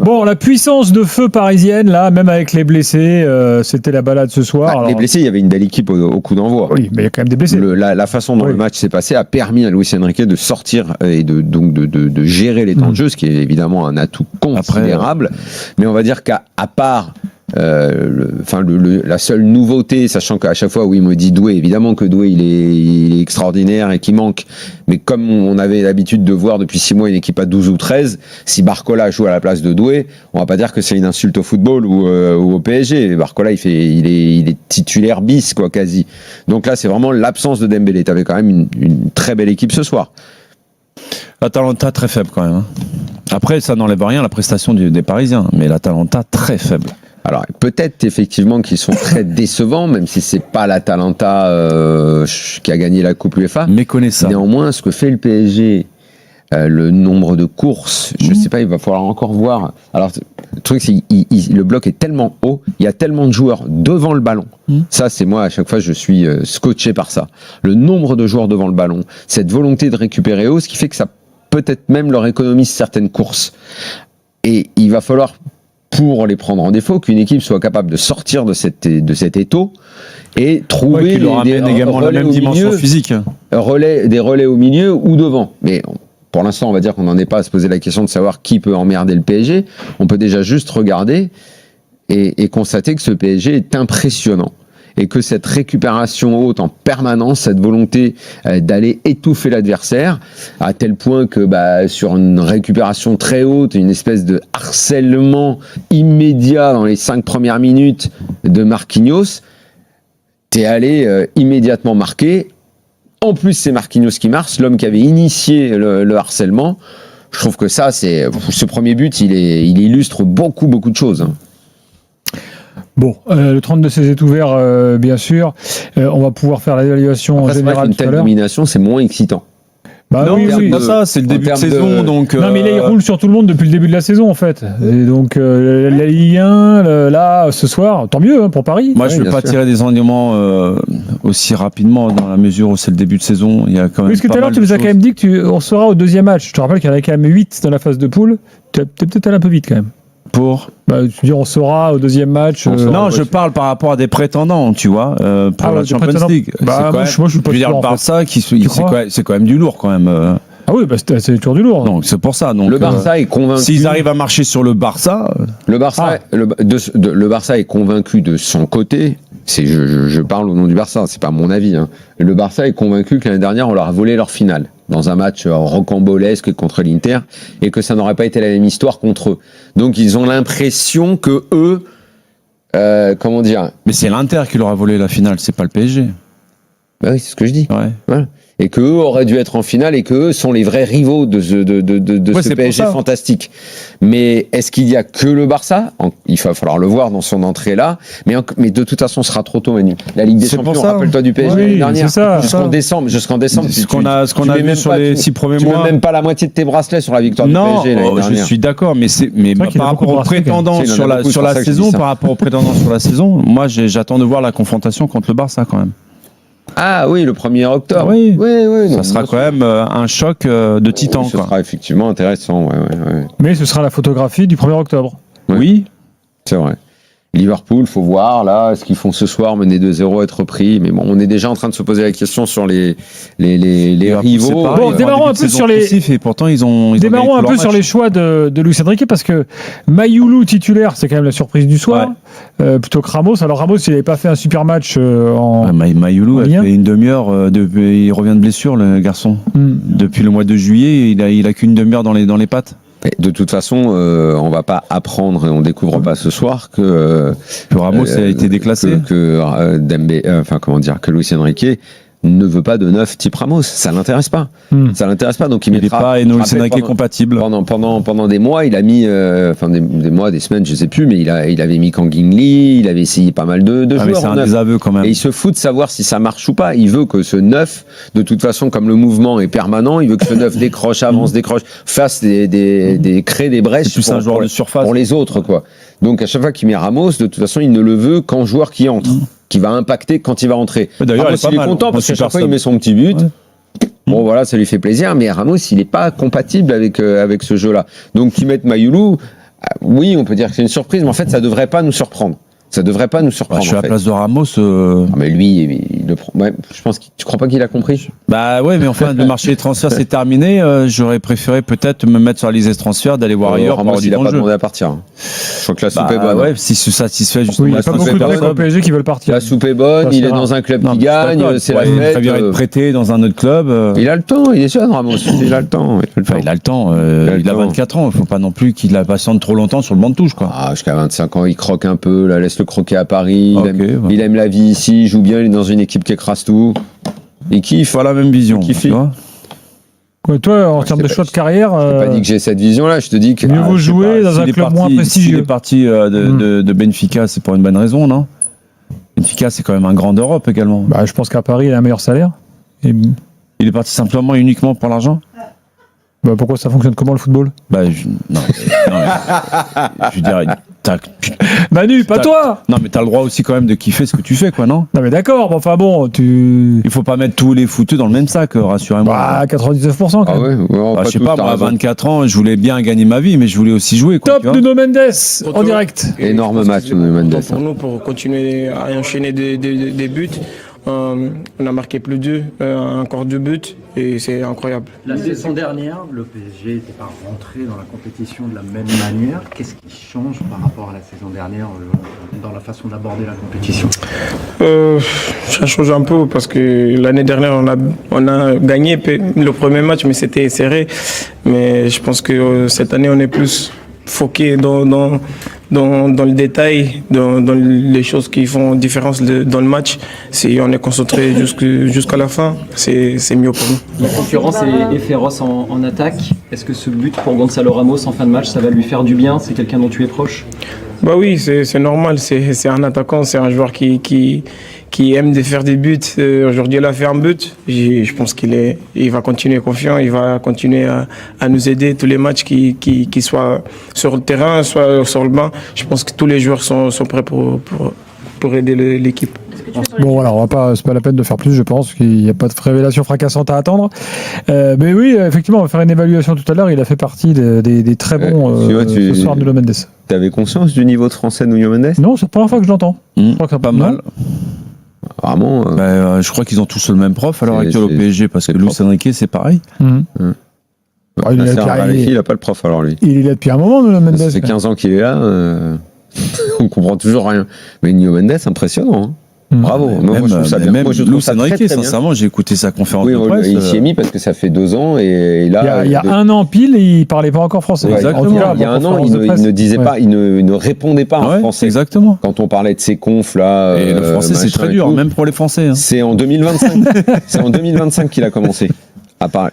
Bon, la puissance de feu parisienne, là, même avec les blessés, c'était la balade ce soir. Alors, les blessés, il y avait une belle équipe au coup d'envoi. Oui, mais il y a quand même des blessés. La façon dont le match s'est passé a permis à Luis Enrique de sortir et de gérer les temps de jeu, ce qui est évidemment un atout considérable. Mais on va dire qu'à part la seule nouveauté, sachant qu'à chaque fois où il me dit Doué, évidemment que Doué il est extraordinaire et qu'il manque, mais comme on avait l'habitude de voir depuis 6 mois une équipe à 12 ou 13, si Barcola joue à la place de Doué, on va pas dire que c'est une insulte au football ou au PSG. Barcola il est titulaire bis quoi quasi. Donc là c'est vraiment l'absence de Dembélé. T'avais quand même une très belle équipe ce soir. L'Atalanta très faible quand même. Hein. Après ça n'enlève rien à la prestation des Parisiens, mais l'Atalanta très faible. Alors peut-être effectivement qu'ils sont très décevants, même si c'est pas l'Atalanta qui a gagné la Coupe UEFA. Méconnaissable. Néanmoins, ce que fait le PSG, le nombre de courses, je sais pas, il va falloir encore voir. Alors le truc, c'est le bloc est tellement haut, il y a tellement de joueurs devant le ballon. Ça, c'est moi à chaque fois, je suis scotché par ça. Le nombre de joueurs devant le ballon, cette volonté de récupérer haut, ce qui fait que ça peut-être même leur économise certaines courses. Et il va falloir, pour les prendre en défaut, qu'une équipe soit capable de sortir de cet étau et trouver également la même dimension physique. Des relais au milieu ou devant. Mais pour l'instant, on va dire qu'on n'en est pas à se poser la question de savoir qui peut emmerder le PSG. On peut déjà juste regarder et constater que ce PSG est impressionnant. Et que cette récupération haute en permanence, cette volonté d'aller étouffer l'adversaire, à tel point que sur une récupération très haute, une espèce de harcèlement immédiat dans les 5 premières minutes de Marquinhos, t'es allé immédiatement marquer. En plus, c'est Marquinhos qui marche, l'homme qui avait initié le harcèlement. Je trouve que ça, ce premier but, il illustre beaucoup de choses. Hein. Bon, le 32-16 est ouvert, bien sûr. On va pouvoir faire l'évaluation en général une telle domination, c'est moins excitant. Non, c'est pas ça, c'est le début de saison. Donc, non, mais là, il roule sur tout le monde depuis le début de la saison, en fait. Et donc, la Ligue 1, là, ce soir, tant mieux pour Paris. Moi, je ne vais pas tirer des enseignements aussi rapidement, dans la mesure où c'est le début de saison. Il y a quand même. Parce que tout à l'heure, tu nous as quand même dit qu'on sera au deuxième match. Je te rappelle qu'il y en a quand même 8 dans la phase de poule. T'es peut-être allé un peu vite, quand même. Pour tu veux dire, on saura au deuxième match. Non, je parle par rapport à des prétendants, tu vois, pour la Champions League. Moi, je suis pas sûr. Le Barça, c'est quand même du lourd, quand même. Ah oui, c'est toujours du lourd. Donc c'est pour ça. Donc, le Barça est convaincu. S'ils arrivent à marcher sur le Barça, le Barça est convaincu de son côté. Je parle au nom du Barça, c'est pas mon avis. Hein. Le Barça est convaincu que l'année dernière on leur a volé leur finale dans un match rocambolesque contre l'Inter et que ça n'aurait pas été la même histoire contre eux. Donc ils ont l'impression que eux, comment dire. Mais c'est l'Inter qui leur a volé la finale, c'est pas le PSG. Bah oui, c'est ce que je dis. Ouais. Voilà. Et qu'eux auraient dû être en finale et qu'eux sont les vrais rivaux de ce PSG fantastique. Mais est-ce qu'il y a que le Barça ? Il va falloir le voir dans son entrée là. Mais de toute façon, ce sera trop tôt, Manu. La Ligue des Champions, rappelle-toi du PSG l'année dernière. Jusqu'en décembre. Ce qu'on a vu sur les 6 premiers mois. Tu mets même pas la moitié de tes bracelets sur la victoire du PSG l'année dernière. Je suis d'accord, mais par rapport aux prétendants sur la saison, moi j'attends de voir la confrontation contre le Barça quand même. Ah oui, le 1er octobre. Oui. Ça sera quand même un choc de titan. Ce sera effectivement intéressant. Ouais. Mais ce sera la photographie du 1er octobre. Ouais. Oui. C'est vrai. Liverpool, faut voir là ce qu'ils font ce soir, mener 2-0, être pris. Mais bon, on est déjà en train de se poser la question sur les rivaux. Bon, démarrons un peu sur les. Et pourtant, démarrons un peu sur les choix de Luis Enrique parce que Mayoulou titulaire, c'est quand même la surprise du soir. Ouais. Plutôt que Ramos. Alors Ramos, il n'avait pas fait un super match en. Mayoulou a fait une demi-heure. Il revient de blessure, le garçon. Depuis le mois de juillet, il a qu'une demi-heure dans les pattes. De toute façon, on va pas apprendre et on découvre pas ce soir que Ramos a été déclassé, que Luis Enrique ne veut pas de neuf type Ramos, ça l'intéresse pas. Ça l'intéresse pas, donc il mettra. Il n'est pas Luis Enrique compatible. Pendant des mois, il a mis, des mois, des semaines, je sais plus, mais il avait mis Kang-in Lee, il avait essayé pas mal de joueurs. Mais c'est un désaveu quand même. Et il se fout de savoir si ça marche ou pas. Il veut que ce neuf, de toute façon, comme le mouvement est permanent, il veut que ce neuf décroche, avance, fasse crée des brèches. C'est plus un joueur de surface pour les autres, quoi. Donc à chaque fois qu'il met Ramos, de toute façon, il ne le veut qu'en joueur qui entre. Qui va impacter quand il va entrer. D'ailleurs, Ramos, il est content parce qu'à chaque fois il met son petit but. Ouais. Bon voilà, ça lui fait plaisir, mais Ramos il n'est pas compatible avec ce jeu-là. Donc qu'ils mettent Mayoulou, Oui, on peut dire que c'est une surprise, mais en fait, ça devrait pas nous surprendre. Ça devrait pas nous surprendre. Je suis à la place de Ramos. Mais lui, il le prend. Ouais, je pense tu crois pas qu'il a compris? Bah ouais, mais enfin, le marché des transferts c'est terminé. J'aurais préféré peut-être me mettre sur la liste des transferts, d'aller voir ailleurs. Ramos, il a pas demandé à partir. Je crois que la soupe est bonne. Ouais, si se satisfait justement. Oui, il y a pas beaucoup de mecs au PSG qui veulent partir. La soupe est bonne, il est dans un club qui gagne, c'est la fête. Il préfère être prêté dans un autre club. Il a le temps, il est jeune, Ramos. Il a le temps. Il a le temps. Il a 24 ans. Il faut pas non plus qu'il la patiente trop longtemps sur le banc de touche, quoi. Jusqu'à 25 ans, il croque un peu. Là, laisse-le croquer à Paris. Il aime la vie ici, il joue bien, il est dans une équipe qui écrase tout. Il kiffe. Pas la même vision. Toi, en termes de choix de carrière. Je t'ai pas dit que j'ai cette vision-là, je te dis que. Mieux vaut jouer dans un club moins prestigieux. S'il est parti de Benfica, c'est pour une bonne raison, non? Benfica, c'est quand même un grand d'Europe également. Je pense qu'à Paris, il a un meilleur salaire. Il est parti simplement et uniquement pour l'argent? Pourquoi ça fonctionne comment le football? Je veux dire, Manu, pas toi! Non, mais t'as le droit aussi quand même de kiffer ce que tu fais, quoi, non? Non, mais d'accord, il faut pas mettre tous les footeux dans le même sac, rassurez-moi. 99% quand même. Je sais pas, moi, à 24 ans, je voulais bien gagner ma vie, mais je voulais aussi jouer, quoi. Top Nuno Mendes, en direct. Énorme match, Nuno Mendes. Pour nous, pour continuer à enchaîner des buts. On a marqué plus encore 2 buts et c'est incroyable. La saison dernière, le PSG n'était pas rentré dans la compétition de la même manière. Qu'est-ce qui change par rapport à la saison dernière dans la façon d'aborder la compétition? Ça change un peu parce que l'année dernière, on a gagné le premier match, mais c'était serré. Mais je pense que cette année, on est plus foqué dans le détail, dans les choses qui font différence dans le match. Si on est concentré jusqu'à la fin, c'est mieux pour nous. La concurrence est féroce en attaque. Est-ce que ce but pour Gonzalo Ramos en fin de match, ça va lui faire du bien? C'est quelqu'un dont tu es proche? Oui, c'est normal. C'est un attaquant, c'est un joueur qui aime de faire des buts. Aujourd'hui, il a fait un but. Je pense il va continuer confiant. Il va continuer à nous aider tous les matchs, qui soient sur le terrain, soit sur le banc. Je pense que tous les joueurs sont prêts pour aider l'équipe. C'est pas la peine de faire plus, je pense qu'il n'y a pas de révélation fracassante à attendre. Mais oui, effectivement, on va faire une évaluation tout à l'heure. Il a fait partie des très bons ce soir, Nuno Mendes. Tu avais conscience du niveau de français de Nuno Mendes? Non, c'est la première fois que je l'entends. Je crois que pas mal. Vraiment. Je crois qu'ils ont tous le même prof à l'heure actuelle au PSG, parce que Luis Enrique, c'est pareil. Il n'a pas le prof alors lui. Il est là depuis un moment, Nuno Mendes. Ça fait 15 ans qu'il est là. On comprend toujours rien. Mais Nuno Mendes, impressionnant. Hein. Bravo. Moi, je trouve ça bien. Moi, je trouve ça très, très sincèrement, j'ai écouté sa conférence de presse. Il s'y est mis parce que ça fait 2 ans et là. Il y a un an pile, il parlait pas encore français. Exactement. Il y a un an, il ne disait pas, il ne répondait pas en français. Exactement. Quand on parlait de ces confs là. Et le français, c'est très dur, même pour les Français. C'est en 2025. C'est en 2025 qu'il a commencé.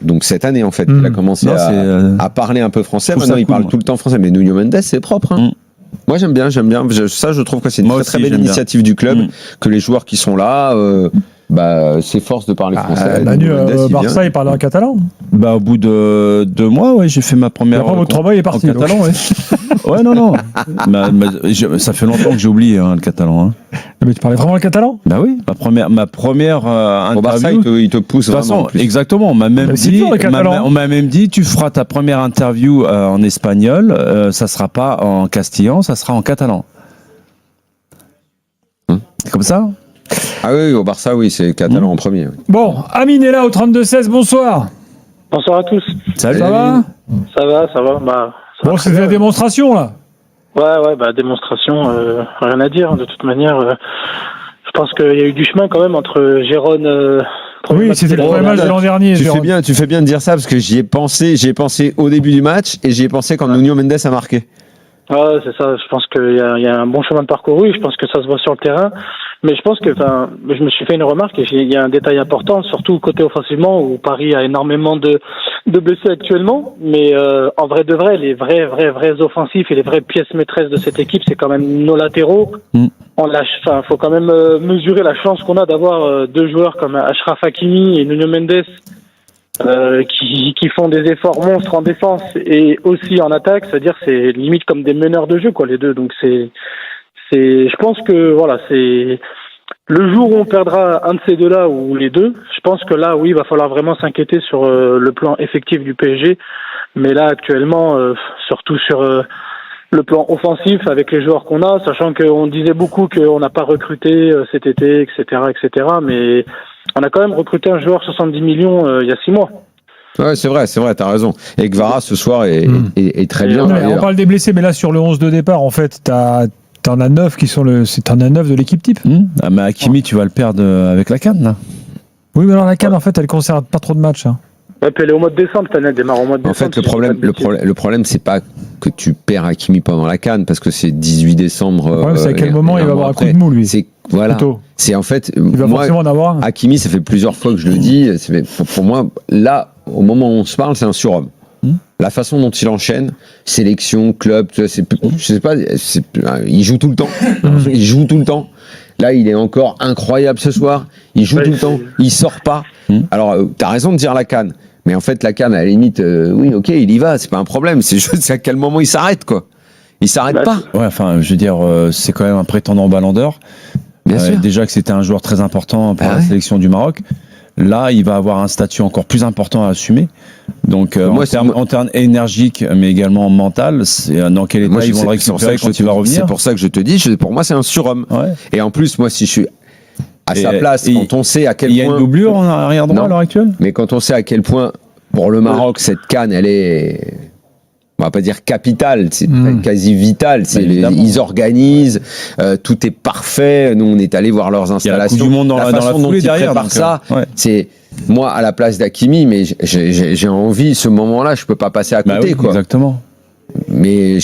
Donc cette année en fait, il a commencé à parler un peu français. Maintenant, il parle tout le temps français. Mais Nuno Mendes, c'est propre. Moi j'aime bien. Ça, je trouve que c'est une très belle initiative du club, que les joueurs qui sont là s'efforcent de parler français. Manu, Barça, il parlait en catalan. Au bout de 2 mois, j'ai fait ma première. Après, votre travail est parti. En catalan, non. Ça fait longtemps que j'ai oublié le catalan. Mais tu parlais vraiment le catalan? Oui, ma première interview. Au Barça, il te pousse vraiment. Exactement. On m'a même dit, tu feras ta première interview en espagnol. Ça sera pas en castillan, ça sera en catalan. C'est comme ça. Oui, au Barça, oui, c'est catalan en premier. Oui. Bon, Amine est là au 32-16, bonsoir. Bonsoir à tous. Salut. Ça va? Ça va. Bon, c'est la démonstration, là. Ouais, démonstration, rien à dire, de toute manière. Je pense qu'il y a eu du chemin quand même entre Gérone... oui, c'était le premier match de l'an dernier. Tu fais bien de dire ça, parce que j'y ai pensé au début du match, et j'y ai pensé quand Nuno Mendes a marqué. Ouais, c'est ça. Je pense qu'il y a un bon chemin de parcouru. Je pense que ça se voit sur le terrain. Mais je pense que, je me suis fait une remarque et il y a un détail important, surtout côté offensivement où Paris a énormément de blessés actuellement. Mais en vrai de vrai, les vrais offensifs et les vraies pièces maîtresses de cette équipe, c'est quand même nos latéraux. Faut quand même mesurer la chance qu'on a d'avoir 2 joueurs comme Achraf Hakimi et Nuno Mendes. Qui font des efforts monstres en défense et aussi en attaque, c'est-à-dire c'est limite comme des meneurs de jeu les deux. Donc je pense que c'est le jour où on perdra un de ces deux-là ou les deux, je pense que là oui, il va falloir vraiment s'inquiéter sur le plan effectif du PSG. Mais là actuellement, surtout sur le plan offensif avec les joueurs qu'on a, sachant qu'on disait beaucoup qu'on n'a pas recruté cet été, etc., mais on a quand même recruté un joueur 70 millions il y a 6 mois. Ouais, c'est vrai, t'as raison. Et Kvara ce soir est très bien. On parle des blessés, mais là sur le 11 de départ, en fait, t'en as 9 qui sont t'en as 9 de l'équipe type. Ah, mais Hakimi, tu vas le perdre avec la CAN, là. Oui, mais alors la CAN, en fait, elle concerne pas trop de matchs. Hein. Ouais, puis elle est au mois de décembre, elle démarre au mois de décembre. En fait, le problème, c'est pas que tu perds Hakimi pendant la CAN, parce que c'est 18 décembre. Le problème, c'est à quel moment il va avoir un coup de mou, lui. C'est en fait. Il va forcément en avoir un. Hakimi, ça fait plusieurs fois que je le dis. Pour moi, là, au moment où on se parle, c'est un surhomme. La façon dont il enchaîne, sélection, club, je sais pas, il joue tout le temps. Il joue tout le temps. Là, il est encore incroyable ce soir. Il joue tout le temps. Il sort pas. Alors, t'as raison de dire la CAN. Mais en fait, la CAN, à la limite, oui, ok, il y va, c'est pas un problème. C'est juste à quel moment il s'arrête, quoi. Il s'arrête pas. Ouais, enfin, je veux dire, c'est quand même un prétendant Ballon d'Or. Bien sûr. Déjà que c'était un joueur très important pour la sélection du Maroc. Là, il va avoir un statut encore plus important à assumer. Donc, en termes énergiques, mais également mental, c'est dans quel état ils vont le récupérer quand il va revenir. C'est pour ça que je te dis, pour moi, c'est un surhomme. Ouais. Et en plus, moi, si je suis à sa place, quand on sait à quel point... Il y a une doublure en arrière droit à l'heure actuelle. Mais quand on sait à quel point, pour le Maroc, cette CAN, elle est... On va pas dire capitale, c'est quasi vital. Ils organisent, tout est parfait. Nous, on est allé voir leurs installations. Il y a la Coupe du Monde dans la façon dont ils préparent ça, c'est moi à la place d'Hakimi, mais j'ai envie. Ce moment-là, je peux pas passer à côté, quoi. Exactement. Mais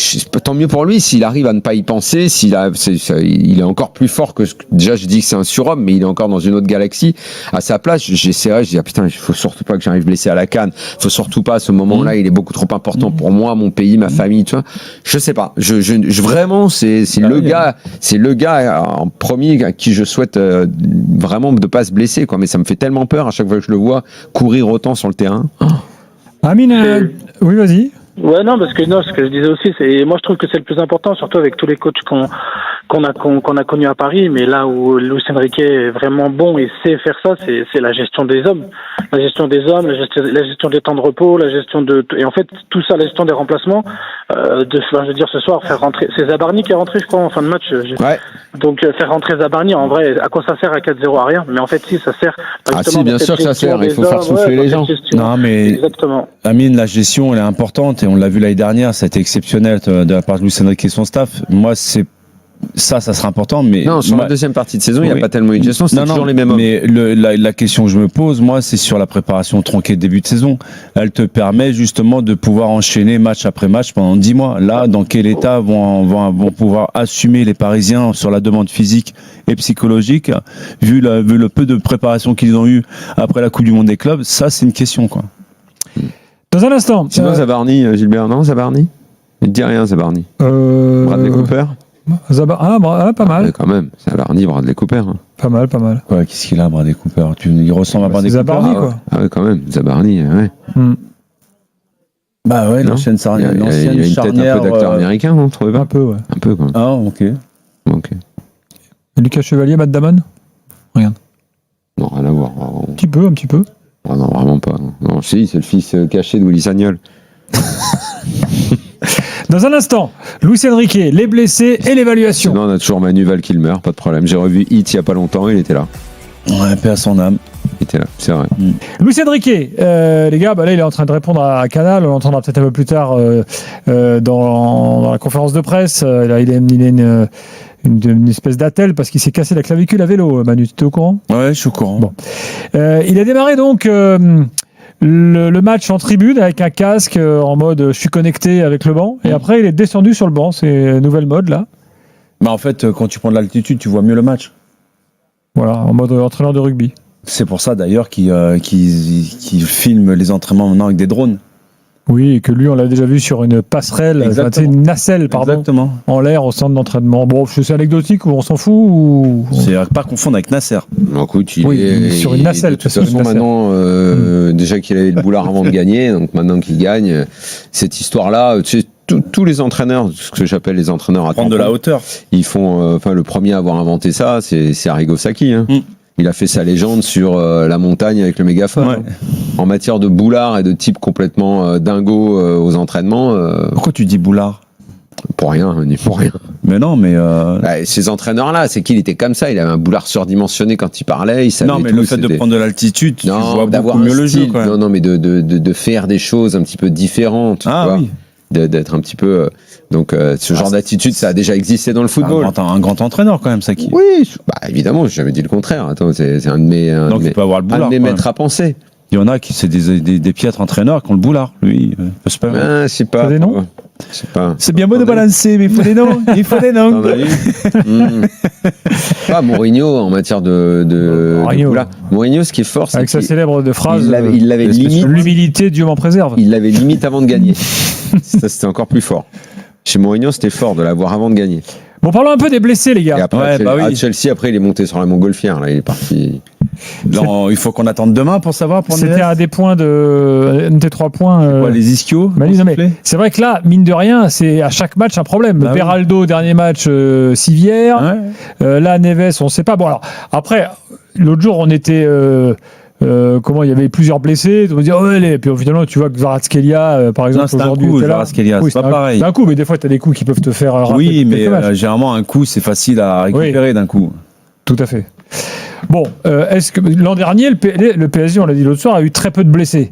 tant mieux pour lui s'il arrive à ne pas y penser. Il est encore plus fort que déjà je dis que c'est un surhomme, mais il est encore dans une autre galaxie. À sa place, j'essaierai. Je dis putain, il faut surtout pas que j'arrive blessé à la CAN. Il faut surtout pas à ce moment-là. Il est beaucoup trop important pour moi, mon pays, ma famille. Tu vois. Je sais pas. Vraiment, c'est le gars en premier à qui je souhaite vraiment de pas se blesser, quoi. Mais ça me fait tellement peur à chaque fois que je le vois courir autant sur le terrain. Amine, oui, vas-y. Ouais, non, parce que ce que je disais aussi, moi je trouve que c'est le plus important, surtout avec tous les coachs qu'on a connus à Paris, mais là où Luis Enrique est vraiment bon et sait faire ça, c'est la gestion des hommes. La gestion des hommes, la gestion des temps de repos, la gestion et en fait, tout ça, la gestion des remplacements, je veux dire, ce soir, faire rentrer, c'est Zabarni qui est rentré, je crois, en fin de match. Ouais. Donc, faire rentrer Zabarni, en vrai, à quoi ça sert à 4-0 à rien? Mais en fait, si, ça sert. Si, bien sûr que ça sert, il faut faire souffler les gens. Non, mais. Exactement. Amine, la gestion, elle est importante et on l'a vu l'année dernière, ça a été exceptionnel de la part de Luis Enrique et son staff. Moi, ça sera important, mais... Non, sur la deuxième partie de saison, il n'y a pas tellement eu de gestion, c'est toujours les mêmes hommes. Mais la question que je me pose, moi, c'est sur la préparation tronquée de début de saison. Elle te permet justement de pouvoir enchaîner match après match pendant 10 mois. Là, dans quel état vont pouvoir assumer les Parisiens sur la demande physique et psychologique, vu le peu de préparation qu'ils ont eu après la Coupe du Monde des clubs? Ça, c'est une question, quoi. Dans un instant. Sinon, Zabarni, Gilbert, non, Zabarni? Il ne dit rien, Zabarni. Bradley Cooper? Pas mal. Ouais, quand même, Zabarni, Bradley Cooper. Hein. Pas mal. Ouais, qu'est-ce qu'il a, Bradley Cooper? Il ressemble à Bradley Cooper. Zabarni, quoi. Ah ouais, quand même, Zabarni, ouais. Bah ouais, l'ancienne charnière. Il y a une tête un peu d'acteur américain, on trouvait pas? Un peu, ouais. Un peu, quoi. Ah, ok. Et Lucas Chevalier, Matt Damon? Regarde. Non, rien à voir. Un petit peu. Oh non, vraiment pas. Non, si, c'est le fils caché de Willy Sagnol. Dans un instant, Luis Enrique, les blessés et l'évaluation. Sinon, on a toujours Manu Val-Kilmer, pas de problème. J'ai revu Hit il y a pas longtemps, il était là. Ouais, paix à son âme. Il était là, c'est vrai. Luis Enrique, les gars, là il est en train de répondre à Canal, on l'entendra peut-être un peu plus tard dans la conférence de presse. Là, il a une espèce d'attel parce qu'il s'est cassé la clavicule à vélo. Manu, tu es au courant? Ouais, je suis au courant. Bon. Il a démarré donc le match en tribune avec un casque en mode je suis connecté avec le banc et après il est descendu sur le banc. C'est nouvelle mode là. Bah en fait, quand tu prends de l'altitude, tu vois mieux le match. Voilà, en mode entraîneur de rugby. C'est pour ça d'ailleurs qu'il filme les entraînements maintenant avec des drones. Oui, et que lui, on l'a déjà vu sur une passerelle, une nacelle, pardon, exactement, en l'air au centre d'entraînement. Bon, c'est anecdotique ou on s'en fout ou... C'est à pas confondre avec Nasser. Écoute, il est sur une nacelle. De toute façon, maintenant, déjà qu'il avait le boulard avant de gagner, donc maintenant qu'il gagne, cette histoire-là, tu sais, tous les entraîneurs, ce que j'appelle les entraîneurs à prendre de la hauteur, ils font, le premier à avoir inventé ça, c'est Arrigo Sacchi. Hein. Il a fait sa légende sur la montagne avec le mégaphone. Ouais. En matière de boulard et de type complètement dingo aux entraînements. Pourquoi tu dis boulard? Pour rien, ni pour rien. Mais non, mais Ces entraîneurs-là, c'est qu'il était comme ça. Il avait un boulard surdimensionné quand il parlait. Il savait non, mais tout, le fait de c'était- prendre de l'altitude, tu vois d'avoir beaucoup mieux un le jeu. style. Quand même. Non, mais de faire des choses un petit peu différentes. tu vois. Oui. D'être un petit peu. Ce genre d'attitude, ça a déjà existé dans le football. Un grand entraîneur quand même, ça qui. Oui, évidemment, j'ai jamais dit le contraire. Attends, c'est un de mes, Donc il peut avoir le un boulard. de mes quand même. maîtres à penser. Il y en a qui c'est des piètres entraîneurs qui ont le boulard. Lui, peut se permettre. Je sais pas. T'as des noms Je sais pas. C'est bien beau de balancer, mais il faut des noms. Il faut des noms. T'en as eu Pas Mourinho en matière de Mourinho. boulard. Mourinho, ce qui est fort, c'est Avec sa qu'il célèbre de phrase, il l'avait limite. l'humilité, Dieu m'en préserve. Il l'avait limite avant de gagner. Ça, c'était encore plus fort. Chez Mourinho, c'était fort de l'avoir avant de gagner. Bon, parlons un peu des blessés, les Et gars. après, oui. à Chelsea, après, il est monté sur la montgolfière. Là, il est parti. Non, il faut qu'on attende demain pour savoir. Pour C'était un des points un des 3 points. les ischios. Manu, non, mais c'est vrai que là, mine de rien, c'est à chaque match un problème. Bah oui. Beraldo, dernier match, civière. Ouais. Là, Neves, on ne sait pas. Bon, alors, après, l'autre jour, on était. Il y avait plusieurs blessés. On me dit, et puis finalement, tu vois que Kvaratskhelia, par exemple, Non, c'est un aujourd'hui, coup, était là. Kvaratskhelia, c'est pas pareil. C'est un coup, mais des fois, tu as des coups qui peuvent te faire rater Oui, mais quelques matchs. généralement, un coup, c'est facile à récupérer d'un coup. Tout à fait. Bon, est-ce que l'an dernier, le PSG, on l'a dit l'autre soir, a eu très peu de blessés.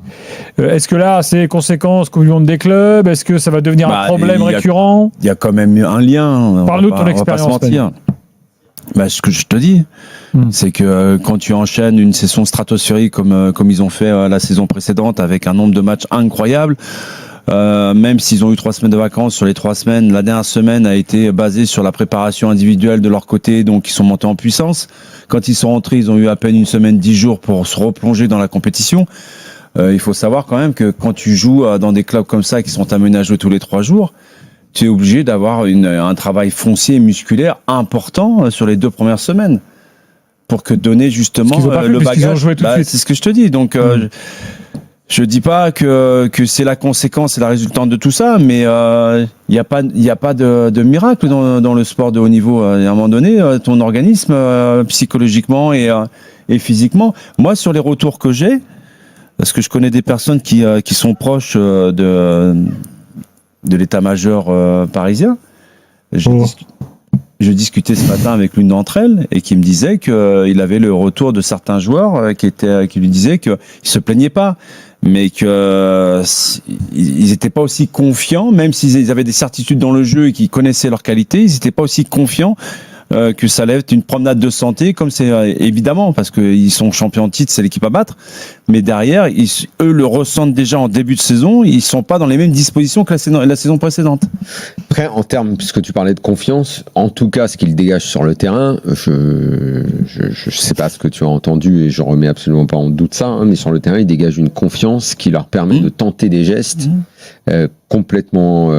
Est-ce que là, c'est conséquence Coupe du Monde des clubs? Est-ce que ça va devenir un problème récurrent? Il y a quand même un lien. Parle-nous de ton expérience. Ce que je te dis, c'est que quand tu enchaînes une saison stratosphérique comme ils ont fait la saison précédente avec un nombre de matchs incroyable, même s'ils ont eu 3 semaines de vacances, sur les 3 semaines, la dernière semaine a été basée sur la préparation individuelle de leur côté, donc ils sont montés en puissance. Quand ils sont rentrés, ils ont eu à peine une semaine, 10 jours pour se replonger dans la compétition. Il faut savoir quand même que quand tu joues dans des clubs comme ça qui sont amenés à jouer tous les 3 jours, tu es obligé d'avoir un travail foncier et musculaire important sur les 2 premières semaines pour que donner justement le bagage. C'est ce que je te dis. Donc, je dis pas que c'est la conséquence et la résultante de tout ça, mais il y a pas de miracle dans le sport de haut niveau. À un moment donné, ton organisme psychologiquement et physiquement. Moi, sur les retours que j'ai, parce que je connais des personnes qui sont proches de l'état-major parisien. Je discutais ce matin avec l'une d'entre elles et qui me disait qu'il avait le retour de certains joueurs qui lui disaient qu'ils se plaignaient pas, mais qu'ils n'étaient pas aussi confiants, même s'ils avaient des certitudes dans le jeu et qu'ils connaissaient leurs qualités, ils n'étaient pas aussi confiants que ça allait être une promenade de santé, comme c'est évidemment, parce qu'ils sont champions de titre, c'est l'équipe à battre, mais derrière, eux le ressentent déjà en début de saison, ils sont pas dans les mêmes dispositions que la saison précédente. Après, en termes, puisque tu parlais de confiance, en tout cas, ce qu'il dégage sur le terrain, je sais pas ce que tu as entendu et je remets absolument pas en doute ça, mais sur le terrain, il dégage une confiance qui leur permet de tenter des gestes complètement,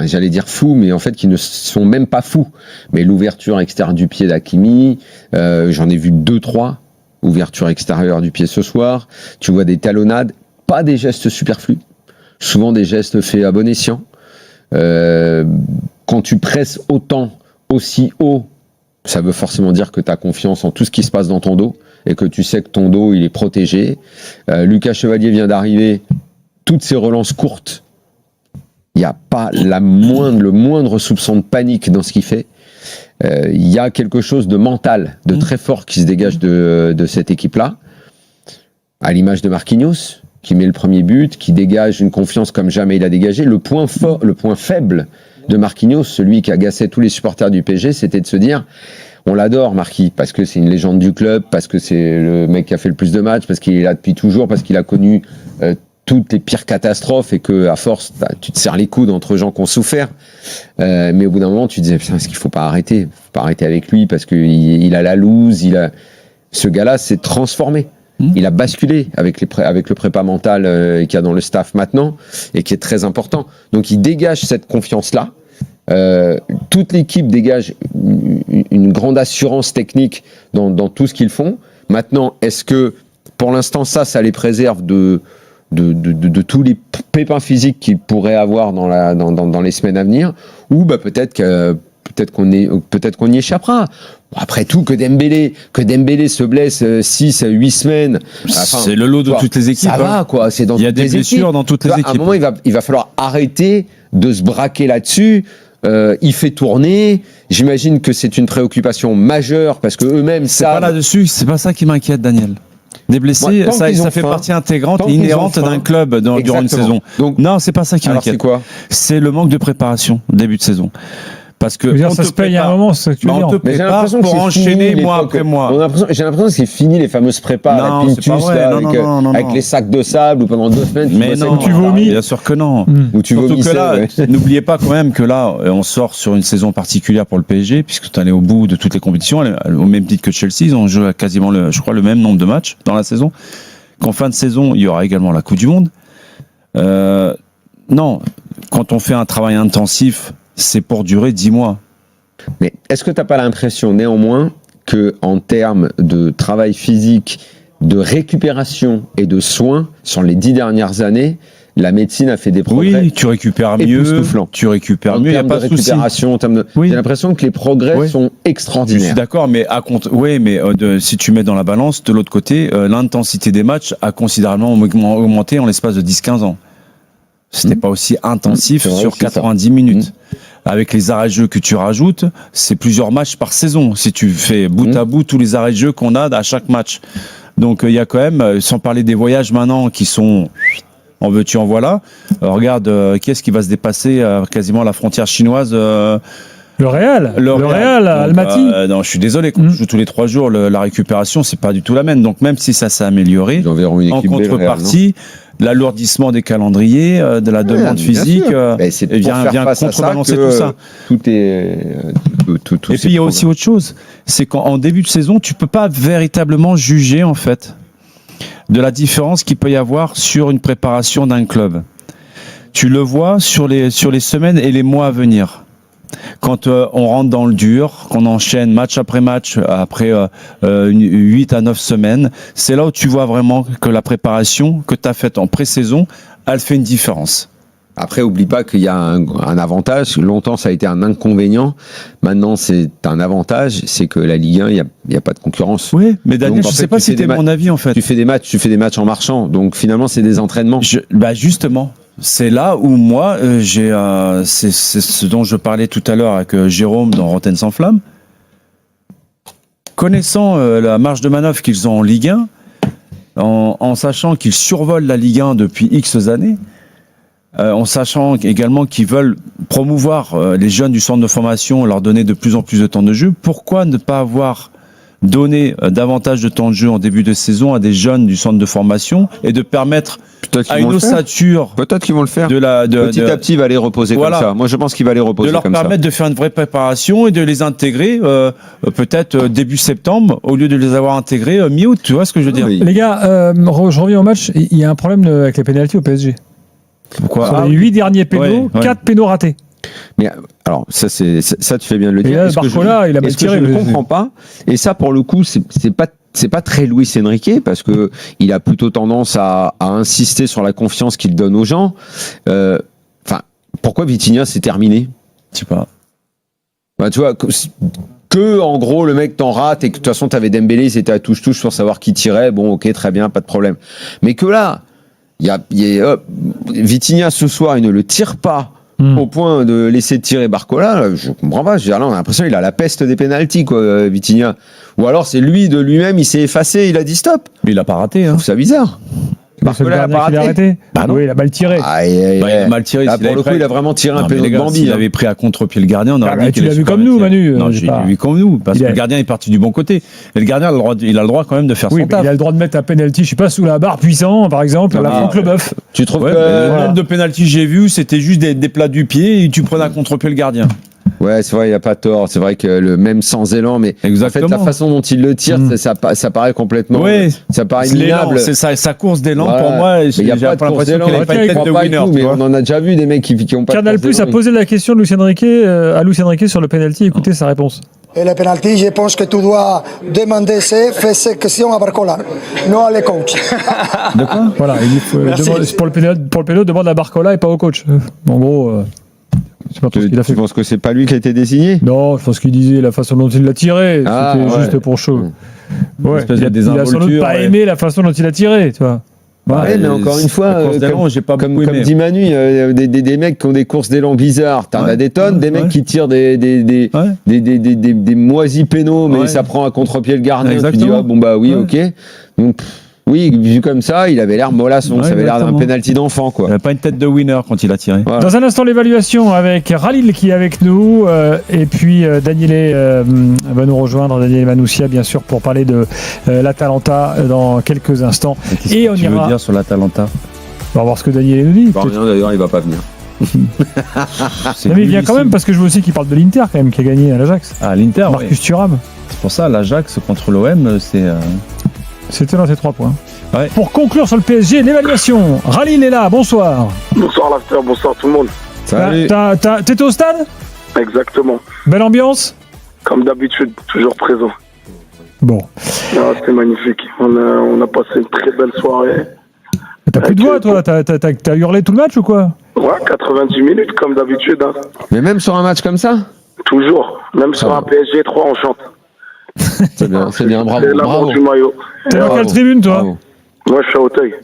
j'allais dire fous, mais en fait qui ne sont même pas fous. Mais l'ouverture extérieure du pied d'Hakimi, j'en ai vu 2-3 ouverture extérieure du pied ce soir. Tu vois des talonnades, pas des gestes superflus, souvent des gestes faits à bon escient. Quand tu presses aussi haut, ça veut forcément dire que tu as confiance en tout ce qui se passe dans ton dos et que tu sais que ton dos il est protégé. Lucas Chevalier vient d'arriver. Toutes ces relances courtes, il n'y a pas le moindre soupçon de panique dans ce qu'il fait. Il y a quelque chose de mental, de très fort qui se dégage de cette équipe-là, à l'image de Marquinhos, qui met le premier but, qui dégage une confiance comme jamais il a dégagé. Le point faible de Marquinhos, celui qui agaçait tous les supporters du PSG, c'était de se dire... On l'adore, Marquis, parce que c'est une légende du club, parce que c'est le mec qui a fait le plus de matchs, parce qu'il est là depuis toujours, parce qu'il a connu toutes les pires catastrophes et que à force, tu te serres les coudes entre gens qui ont souffert. Mais au bout d'un moment, tu te disais, putain, est-ce qu'il faut pas arrêter? Faut pas arrêter avec lui parce qu'il a la loose, ce gars-là s'est transformé. Il a basculé avec le prépa mental qu'il y a dans le staff maintenant et qui est très important. Donc, il dégage cette confiance-là. Toute l'équipe dégage une grande assurance technique dans tout ce qu'ils font. Maintenant, est-ce que pour l'instant ça les préserve de tous les pépins physiques qu'ils pourraient avoir dans les semaines à venir, ou peut-être qu'on y échappera. Après tout, que Dembélé se blesse 6 à 8 semaines. C'est le lot de toutes les équipes. Ça va, quoi. C'est dans il y a des blessures dans toutes les équipes. À un moment, il va falloir arrêter de se braquer là-dessus. Il fait tourner. J'imagine que c'est une préoccupation majeure parce que eux-mêmes C'est pas savent. là-dessus, c'est pas ça qui m'inquiète, Daniel. Des blessés, Moi, tant ça qu'ils ont fait faim, partie intégrante tant et qu'ils inhérente ont faim. d'un club durant une Exactement. saison. Donc, Non, c'est pas ça qui alors c'est m'inquiète. quoi? C'est le manque de préparation au début de saison. Parce que Je veux dire, on ça te se paye à un prépare. moment, c'est ce que tu veux On dire. te Mais j'ai prépare l'impression que pour c'est fini, enchaîner mois l'époque. après mois. J'ai l'impression que c'est fini les fameuses prépas à Non, la c'est pas Pintus vrai. là, Non, avec, non, avec non. les sacs de sable où pendant 2 semaines Mais non, tu vomis. bien sûr que non. où tu Surtout vomissais. que là, ouais. n'oubliez pas quand même que là, on sort sur une saison particulière pour le PSG, puisque tu es allé au bout de toutes les compétitions, au même titre que Chelsea, ils ont joué quasiment, je crois, le même nombre de matchs dans la saison. Qu'en fin de saison, il y aura également la Coupe du Monde. Non, quand on fait un travail intensif, c'est pour durer 10 mois. Mais est-ce que tu n'as pas l'impression néanmoins que en termes de travail physique, de récupération et de soins, sur les 10 dernières années, la médecine a fait des progrès Oui, tu récupères mieux, époustouflants. tu récupères en mieux, il n'y a termes pas de de souci. récupération, en termes de... Oui. J'ai l'impression que les progrès Oui. sont Je suis extraordinaires. d'accord, mais si tu mets dans la balance, de l'autre côté, l'intensité des matchs a considérablement augmenté en l'espace de 10-15 ans. C'était pas aussi intensif C'est vrai sur que c'est ça. 90 minutes. Avec les arrêts de jeu que tu rajoutes, c'est plusieurs matchs par saison. Si tu fais bout à bout tous les arrêts de jeu qu'on a à chaque match. Donc il y a quand même, sans parler des voyages maintenant qui sont en veux-tu en voilà. Regarde, qui est-ce qui va se dépasser quasiment la frontière chinoise Le Real, Le Real, Donc, Almaty. non, je suis désolé. Quand je joue tous les 3 jours, la récupération, c'est pas du tout la même. Donc même si ça s'est amélioré, Ils enverront une en équipe B, le Real, contrepartie, l'alourdissement des calendriers, de la demande bien physique, sûr. Ben, c'est pour vient faire face à ça contrebalancer que tout ça. Tout est. Tout Et puis il y a aussi autre chose, c'est qu'en début de saison, tu peux pas véritablement juger en fait de la différence qu'il peut y avoir sur une préparation d'un club. Tu le vois sur les semaines et les mois à venir. Quand on rentre dans le dur, qu'on enchaîne match après match, après 8 à 9 semaines, c'est là où tu vois vraiment que la préparation que tu as faite en pré-saison, elle fait une différence. Après, oublie pas qu'il y a un avantage. Longtemps, ça a été un inconvénient. Maintenant, c'est un avantage. C'est que la Ligue 1, il y a pas de concurrence. Oui, mais Daniel, Donc, en je fait, sais pas tu si fais des c'était mon avis en fait. Tu fais des matchs en marchant. Donc finalement, c'est des entraînements. Justement, c'est là où moi, c'est ce dont je parlais tout à l'heure avec Jérôme dans Rotten sans flamme. Connaissant la marge de manœuvre qu'ils ont en Ligue 1, en sachant qu'ils survolent la Ligue 1 depuis X années, en sachant également qu'ils veulent promouvoir les jeunes du centre de formation, leur donner de plus en plus de temps de jeu, pourquoi ne pas avoir donné davantage de temps de jeu en début de saison à des jeunes du centre de formation et de permettre Peut-être à qu'ils une vont le faire. ossature Peut-être qu'ils vont le faire. petit à petit, il va les reposer Voilà. comme ça. Moi, je pense qu'il va les reposer de leur comme ça. permettre de faire une vraie préparation et de les intégrer peut-être début septembre au lieu de les avoir intégrés mi-août, tu vois ce que je veux dire. Oui. Les gars, je reviens au match. Il y a un problème avec les pénaltys au PSG. Pourquoi Sur les 8 derniers pénaux, ouais. 4 pénaux ratés. Mais alors, ça, tu fais bien de le Et dire. là, Est-ce que Barcola, il a mal est-ce que tiré, je ne mais- comprends pas. Et ça, pour le coup, c'est pas très Luis Enrique parce que il a plutôt tendance à insister sur la confiance qu'il donne aux gens. Enfin, pourquoi Vitinha s'est terminé? Je sais pas. Bah, tu vois, que en gros le mec t'en rate et que de toute façon t'avais Dembélé, c'était à touche-touche pour savoir qui tirait. Bon, ok, très bien, pas de problème. Mais que là, Vitinha ce soir, il ne le tire pas. Au point de laisser tirer Barcola, là, je comprends pas. Là, on a l'impression qu'il a la peste des pénaltys, quoi, Vitinha. Ou alors c'est lui de lui-même, il s'est effacé, il a dit stop. Mais il a pas raté. Je Hein. trouve ça bizarre. C'est le Barcola a gardien pas qui l'a raté. arrêté. Bah non. Oui, il a mal tiré. Ah, Il a mal tiré. Là, s'il pour avait le coup, pris- il a vraiment tiré un Non, mais péno les de gars, Bambi. s'il hein. avait pris à contre-pied le gardien, on aurait Ah, dit bah, qu'il tu l'as est vu super comme nous, bien tiré. Manu, Non, j'ai j'ai pas- vu comme nous, parce Il que a- le gardien est parti du bon côté. Et le gardien, il a le droit quand même de faire Oui, son mais taf. il a le droit de mettre un penalty, je sais pas, sous la barre puissant, par exemple, à la Ah, Franck Leboeuf. Tu trouves Ouais, que. mais le voilà. nombre de pénaltys que j'ai vu, c'était juste des plats du pied et tu prenais à contre-pied le gardien. Ouais, c'est vrai, il n'y a pas tort. C'est vrai que le même sans élan, mais Exactement. en fait, la façon dont il le tire, ça paraît complètement. Ouais. Ça paraît C'est l'élan, minable. c'est sa course d'élan Voilà. pour moi. Mais il n'y a J'ai pas de course l'impression d'élan. qu'il n'avait pas Ok, une il tête croit de pas et winner. tout, tu mais vois. on en a déjà vu des mecs qui ont pas Canal de course Plus a d'élan. posé la question de Luis Enrique, à Luis Enrique sur le penalty. Écoutez sa réponse. Et le penalty, je pense que tu dois demander faire cette question à Barcola, non à les coachs. De quoi Voilà, il dit, pour le péno, demande à Barcola et pas au coach. En gros, c'est pas tout ce qu'il a fait. Tu penses que c'est pas lui qui a été désigné? Non, je pense qu'il disait la façon dont il l'a tiré. Ah, C'était ouais. juste pour chaud. Ouais, espèce il de a sans doute désinvolture, pas ouais. aimé la façon dont il a tiré, tu vois. Ouais, mais encore une fois, comme dit Manu, des mecs qui ont des courses d'élan bizarres, t'en as des tonnes, des mecs qui tirent des moisis pénaux, mais ça prend à contre-pied le gardien. Exactement. Tu dis, bon bah oui, ok. Donc, oui, vu comme ça, il avait l'air mollasson, ça avait l'air d'un penalty d'enfant, quoi. Il n'avait pas une tête de winner quand il a tiré. Voilà. Dans un instant, l'évaluation avec Khalil qui est avec nous, et puis Daniele va nous rejoindre, Daniele Manoussia, bien sûr, pour parler de l'Atalanta dans quelques instants. Et on ira dire sur l'Atalanta. On va voir ce que Daniele nous dit. Rien, d'ailleurs, il va pas venir. Non, mais il vient quand même parce que je veux aussi qu'il parle de l'Inter quand même qui a gagné à l'Ajax. Ah, l'Inter. Marcus Thuram. C'est pour ça l'Ajax contre l'OM, c'est. C'était dans ces 3 points. Ouais. Pour conclure sur le PSG, l'évaluation. Khalil est là. Bonsoir. Bonsoir l'after, bonsoir tout le monde. Salut. T'étais au stade? Exactement. Belle ambiance? Comme d'habitude, toujours présent. Bon. Non, c'était magnifique. On a passé une très belle soirée. T'as plus de voix, toi? T'as hurlé tout le match ou quoi? Ouais, 90 minutes, comme d'habitude. Hein. Mais même sur un match comme ça? Toujours. Même sur un PSG 3, on chante. C'est bien, bravo. C'est l'amour du maillot. T'es dans quelle tribune, toi? Bravo. Moi, je suis à Auteuil.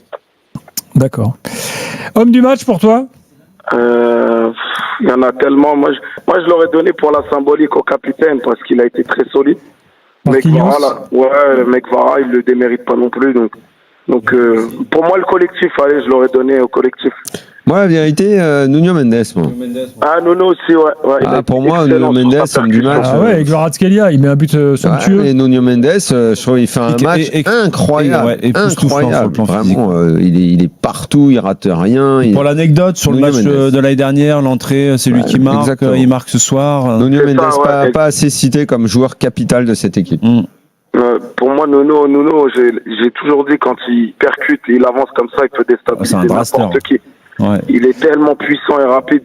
D'accord. Homme du match pour toi? Il y en a tellement. Moi, je l'aurais donné pour la symbolique au capitaine parce qu'il a été très solide. Mec Vara, là, le mec Vara, il le démérite pas non plus. Donc pour moi, le collectif, allez, je l'aurais donné au collectif. Moi, la vérité, Nuno Mendes, moi. Ah, Nuno aussi, ouais. Pour moi, Nuno Mendes, homme du match. Ah ouais, avec Kvaratskhelia, il met un but somptueux. Et Nuno Mendes, je trouve qu'il fait un match incroyable. Incroyable. Vraiment, il est partout, il rate rien. Pour l'anecdote, sur le match de l'année dernière, l'entrée, c'est lui qui marque. Exactement. Il marque ce soir. Nuno Mendes, pas assez cité comme joueur capital de cette équipe. Pour moi, Nuno, j'ai toujours dit quand il percute, il avance comme ça, il peut déstabiliser n'importe qui. Ouais. Il est tellement puissant et rapide.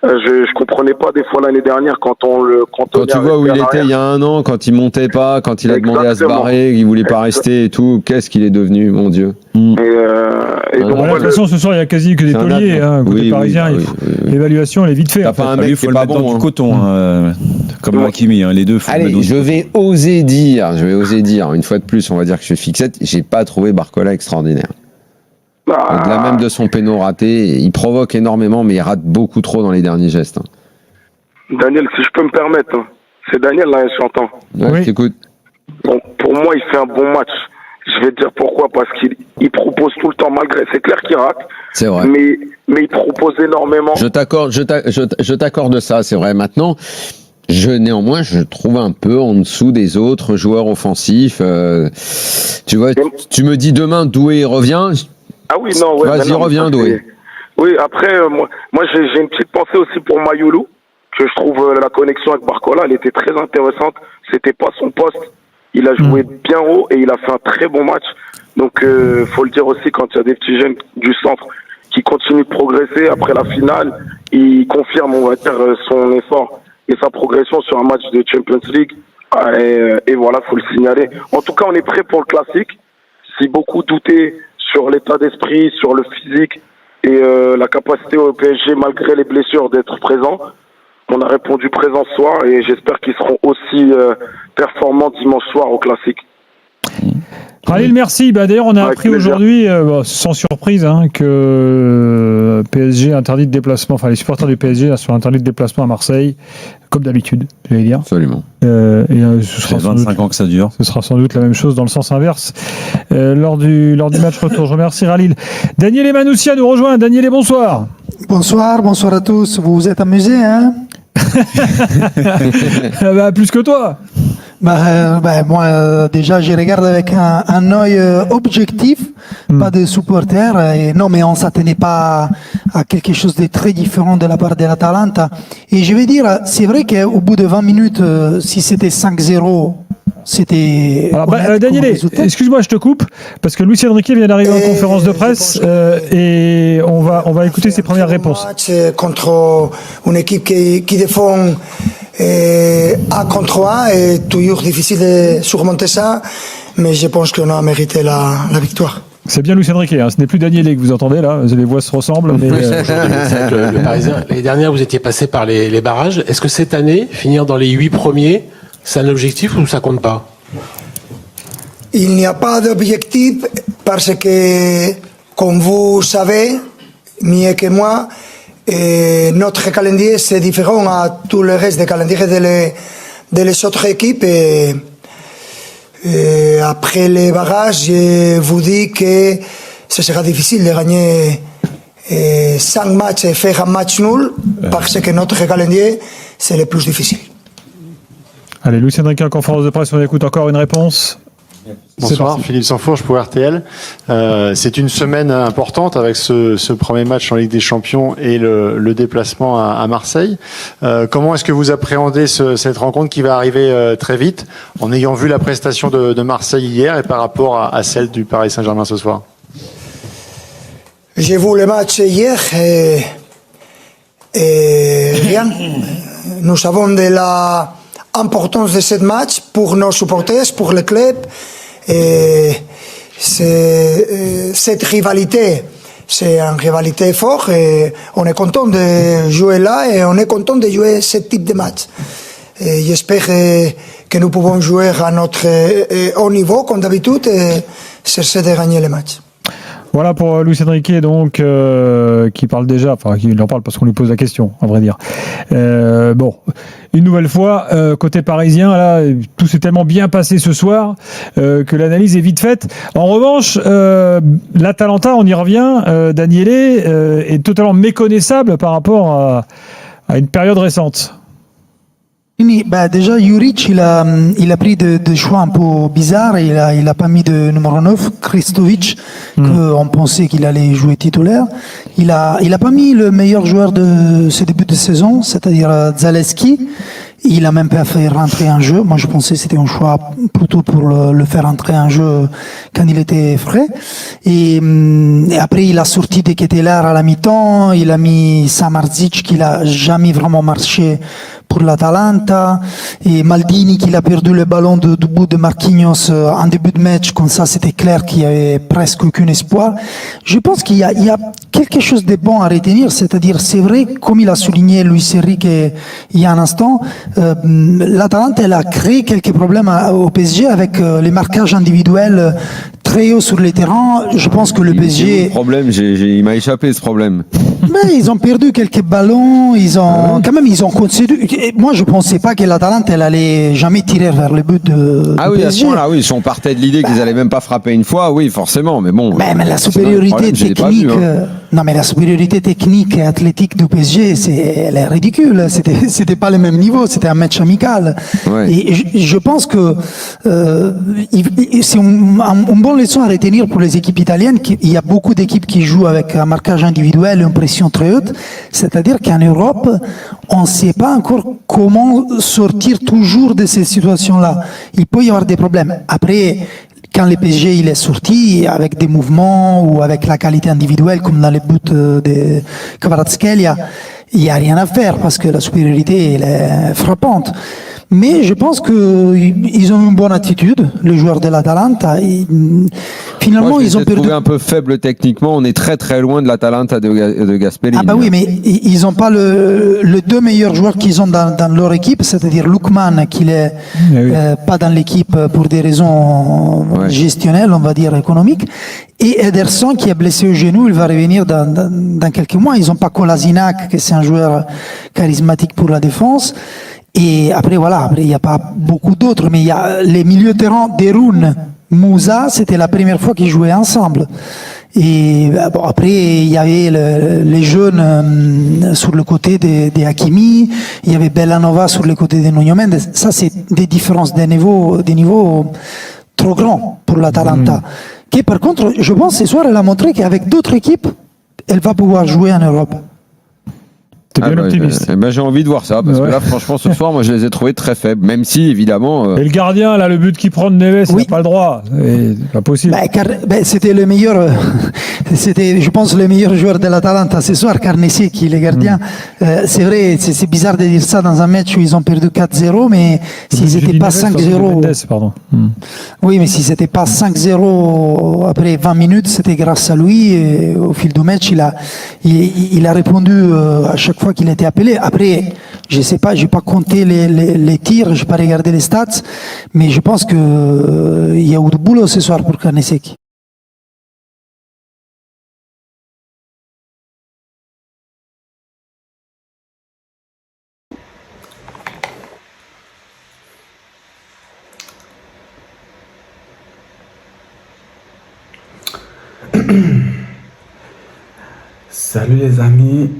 Je comprenais pas des fois l'année dernière quand tu vois où il était il y a un an, quand il montait pas, quand il a demandé à se barrer, il voulait pas rester et tout. Qu'est-ce qu'il est devenu, mon Dieu. Et donc, de toute façon, ce soir, il y a quasi que des tauliers, côté parisien. L'évaluation, elle est vite faite. T'as pas un mec qui est pas bon. Du coton, comme Hakimi, les deux. Allez, je vais oser dire, une fois de plus, on va dire que je suis fixette. J'ai pas trouvé Barcola extraordinaire. Au-delà même de son péno raté, il provoque énormément, mais il rate beaucoup trop dans les derniers gestes. Daniel, si je peux me permettre, c'est Daniel là, je t'entends. Ouais, t'écoute. Donc, pour moi, il fait un bon match. Je vais te dire pourquoi, parce qu'il propose tout le temps, malgré. C'est clair qu'il rate. C'est vrai. Mais il propose énormément. Je t'accorde ça, c'est vrai. Maintenant, néanmoins, je trouve un peu en dessous des autres joueurs offensifs. Tu vois, tu me dis demain, Doué revient. Ah oui, non, ouais. Vas-y, reviens, Doué. Oui, après, moi j'ai une petite pensée aussi pour Mayoulou, que je trouve la connexion avec Barcola, elle était très intéressante. C'était pas son poste. Il a joué bien haut et il a fait un très bon match. Donc, faut le dire aussi, quand il y a des petits jeunes du centre qui continuent de progresser après la finale, il confirme, on va dire, son effort et sa progression sur un match de Champions League. Et voilà, faut le signaler. En tout cas, on est prêt pour le classique. Si beaucoup doutaient sur l'état d'esprit, sur le physique et la capacité au PSG, malgré les blessures, d'être présent, on a répondu présent ce soir et j'espère qu'ils seront aussi performants dimanche soir au classique. Khalil, merci. D'ailleurs, on a appris aujourd'hui, sans surprise, que PSG interdit de déplacement, enfin les supporters du PSG sont interdits de déplacement à Marseille, comme d'habitude, j'allais dire. Absolument. Ce sera 25 ans que ça dure. Ce sera sans doute la même chose dans le sens inverse lors du match retour. Je remercie Khalil. Daniele Manoussia nous rejoint. Daniele, bonsoir. Bonsoir à tous. Vous vous êtes amusés, hein? Plus que toi. Moi, déjà, je regarde avec un œil objectif, pas de supporter. Non, mais on ne s'attendait pas à quelque chose de très différent de la part de l'Atalanta. Et je vais dire, c'est vrai qu'au bout de 20 minutes, si c'était 5-0, c'était... Daniele, excuse-moi, je te coupe, parce que Luis Enrique vient d'arriver en conférence de presse et on va écouter ses premières réponses. Contre une équipe qui défend à contre A, et toujours difficile de surmonter ça, mais je pense qu'on a mérité la victoire. C'est bien Luis Enrique, ce n'est plus Daniele que vous entendez là, les voix se ressemblent. Mais le Parisien, l'année dernière, vous étiez passé par les barrages. Est-ce que cette année, finir dans les 8 premiers, c'est un objectif ou ça compte pas? Il n'y a pas d'objectif parce que comme vous savez, mieux que moi, notre calendrier c'est différent à tout le reste des calendriers de les autres équipes. Et après les barrages, je vous dis que ce sera difficile de gagner 5 matchs et faire un match nul, parce que notre calendrier c'est le plus difficile. Allez, Lucien Riquet en conférence de presse, on écoute encore une réponse. Bonsoir, Philippe Sansfourche pour RTL. C'est une semaine importante avec ce premier match en Ligue des Champions et le déplacement à Marseille. Comment est-ce que vous appréhendez cette rencontre qui va arriver très vite, en ayant vu la prestation de Marseille hier et par rapport à celle du Paris Saint-Germain ce soir? J'ai vu le match hier et rien. Nous savons de l'importance de ce match pour nos supporters, pour le club. Et cette rivalité, c'est une rivalité forte et on est content de jouer là et on est content de jouer ce type de match. Et j'espère que nous pouvons jouer à notre haut niveau comme d'habitude et chercher de gagner le match. Voilà pour Luis Enrique, donc, qui parle déjà, enfin, il en parle parce qu'on lui pose la question, à vrai dire. Bon, une nouvelle fois, côté parisien, là, tout s'est tellement bien passé ce soir que l'analyse est vite faite. En revanche, l'Atalanta, on y revient, Daniele, est totalement méconnaissable par rapport à une période récente. Bah déjà, Juric, il a pris des choix un peu bizarres. Il a pas mis de numéro 9, Kristovic, qu'on pensait qu'il allait jouer titulaire. Il a pas mis le meilleur joueur de ce début de saison, c'est-à-dire Zaleski. Il a même pas fait rentrer en jeu. Moi, je pensais que c'était un choix plutôt pour le faire entrer en jeu quand il était frais. Et après, il a sorti de Ketelaere à la mi-temps. Il a mis Samardzic, qui n'a jamais vraiment marché pour l'Atalanta, et Maldini qui a perdu le ballon du bout de Marquinhos en début de match, comme ça c'était clair qu'il y avait presque aucun espoir. Je pense qu'il y a quelque chose de bon à retenir, c'est-à-dire c'est vrai, comme il a souligné Luis Enrique il y a un instant, l'Atalanta elle a créé quelques problèmes au PSG avec les marquages individuels très hauts sur les terrains. Je pense que le PSG... Il m'a échappé ce problème. Mais ils ont perdu quelques ballons, quand même ils ont concédé. Moi je pensais pas que l'Atalanta elle allait jamais tirer vers le but de oui, PSG. à ce moment-là, oui, si on partait de l'idée qu'ils allaient même pas frapper une fois, oui, forcément, mais bon. Mais la supériorité technique, non mais la supériorité technique et athlétique du PSG, elle est ridicule. C'était pas le même niveau, c'était un match amical. Ouais. Et je pense que c'est une bonne leçon à retenir pour les équipes italiennes. Il y a beaucoup d'équipes qui jouent avec un marquage individuel et une pression très haute. C'est-à-dire qu'en Europe, on ne sait pas encore comment sortir toujours de ces situations-là. Il peut y avoir des problèmes. Après, quand le PSG il est sorti avec des mouvements ou avec la qualité individuelle, comme dans les buts de Kvaratskhelia, il n'y a rien à faire parce que la supériorité elle est frappante. Mais je pense qu'ils ont une bonne attitude, les joueurs de l'Atalanta. Finalement, moi, ils ont perdu. Trouvé un peu faible techniquement. On est très très loin de l'Atalanta de Gasperini. Ah bah oui, mais ils n'ont pas les deux meilleurs joueurs qu'ils ont dans leur équipe, c'est-à-dire Lookman, qui n'est pas dans l'équipe pour des raisons gestionnelles, on va dire économiques, et Ederson qui est blessé au genou, il va revenir dans quelques mois. Ils n'ont pas Kolasinac, qui c'est un joueur charismatique pour la défense. Et après, il n'y a pas beaucoup d'autres, mais il y a les milieux de terrain d'Erun, Moussa, c'était la première fois qu'ils jouaient ensemble. Et bon, après, il y avait les jeunes sur le côté de Hakimi, il y avait Bellanova sur le côté de Nuno Mendes. Ça, c'est des différences des niveaux trop grands pour l'Atalanta. Qui, par contre, je pense, ce soir, elle a montré qu'avec d'autres équipes, elle va pouvoir jouer en Europe. T'es bien optimiste. J'ai envie de voir ça, parce que là, franchement, ce soir, moi, je les ai trouvés très faibles, même si, évidemment... Et le gardien, là, le but qu'il prend de Neves, il n'a pas le droit. C'est pas possible. C'était le meilleur, je pense, le meilleur joueur de l'Atalanta ce soir, Carnesi, qui est le gardien. C'est vrai, c'est bizarre de dire ça dans un match où ils ont perdu 4-0, mais s'ils n'étaient pas 5-0... Oui, mais si c'était pas 5-0 après 20 minutes, c'était grâce à lui. Et au fil du match, il a répondu à chaque fois qu'il a été appelé. Après, je sais pas, j'ai pas compté les tirs, j'ai pas regardé les stats, mais je pense que il y a eu du boulot ce soir pour Carnesecchi. Salut les amis,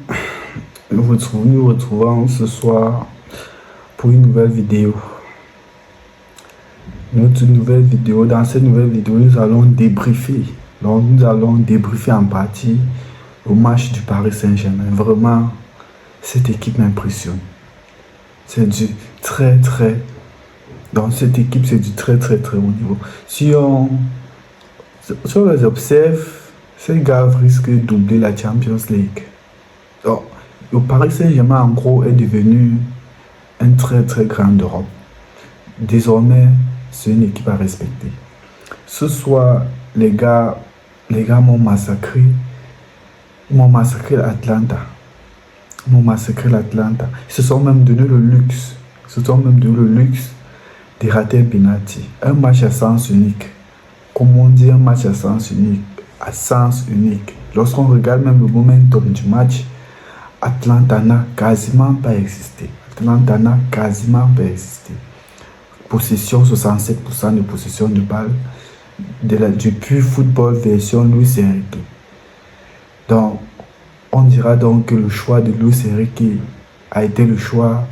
nous retrouvons ce soir pour une nouvelle vidéo. Notre nouvelle vidéo, dans cette nouvelle vidéo, nous allons débriefer. Donc nous allons débriefer en partie au match du Paris Saint-Germain. Vraiment, cette équipe m'impressionne. C'est du très dans cette équipe, c'est du très haut niveau. Si on les observe, ces gars risquent de doubler la Champions League. Donc, le Paris Saint-Germain, en gros, est devenu un très grand d'Europe. Désormais, c'est une équipe à respecter. Ce soir, les gars m'ont massacré. Ils m'ont massacré l'Atlanta. Ils se sont même donné le luxe. De rater un penalty. Un match à sens unique. Comment on dit un match à sens unique? À sens unique. Lorsqu'on regarde même le momentum du match, Atlanta n'a quasiment pas existé. Possession, 67% de possession de balle. Du pur football version Luis Enrique. Donc, on dira donc que le choix de Luis Enrique a été le choix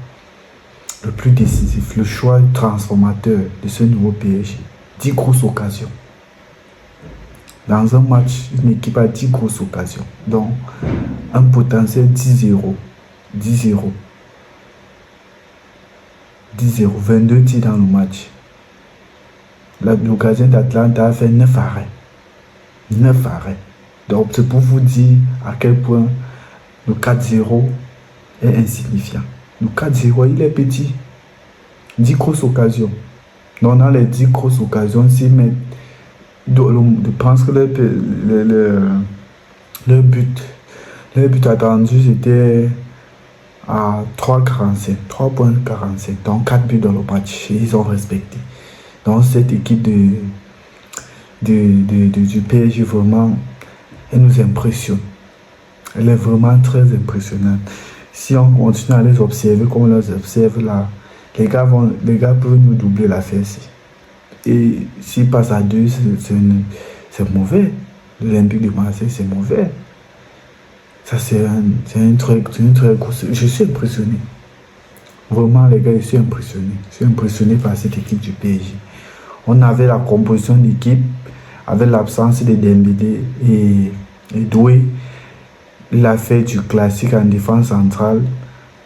le plus décisif, le choix transformateur de ce nouveau PSG. 10 grosses occasions. Dans un match, une équipe a 10 grosses occasions. Donc, un potentiel 10-0. 22 tirs dans le match. L'occasion d'Atlanta a fait 9 arrêts. Donc, c'est pour vous dire à quel point le 4-0 est insignifiant. Le 4-0, il est petit. 10 grosses occasions. Donc, dans les 10 grosses occasions, s'ils mettent. Je pense que le but attendu, c'était à 3,45. Donc, 4 buts dans le match. Et ils ont respecté. Donc, cette équipe du PSG, vraiment, elle nous impressionne. Elle est vraiment très impressionnante. Si on continue à les observer comme on les observe là, les gars peuvent nous doubler la fesse. Et s'ils passent à 2, c'est mauvais. L'Olympique de Marseille, c'est mauvais. Ça, c'est une très grosse. Je suis impressionné. Vraiment, les gars, je suis impressionné par cette équipe du PSG. On avait la composition d'équipe avec l'absence de Dembélé et Doué. Il a fait du classique en défense centrale.